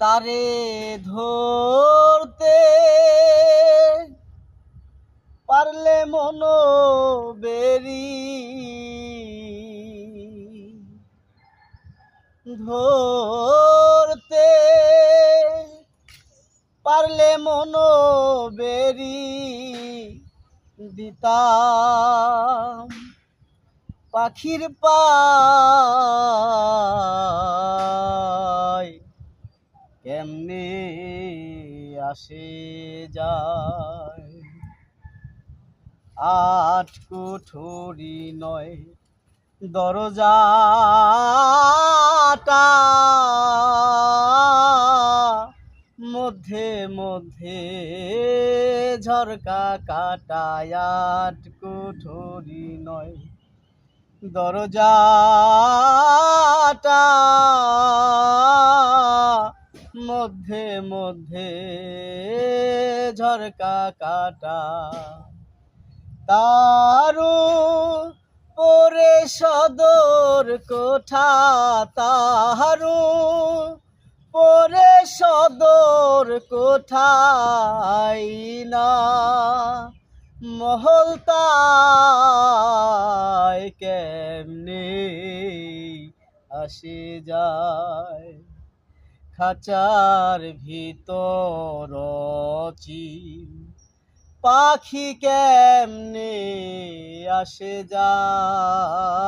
তারে ধরতে পারলে মনো বেরি ধরতে পারলে মনো বেরি দিতাম পাখির পায় কেমনে আসে যায় আট কুঠুরি নয় দরজাটা মধ্যে মধ্যে ঝরকা কাটায় আট কুঠুরি নয় দরজাটা মধ্যে মধ্যে ঝরকা কাটা তারু পরে সদর কোঠা তাহারু পরে সদর কোঠায় না মহলতায় কেমনে আসে যায় খাঁচার ভিতর চিল পাখি কেমনে আসে যায়।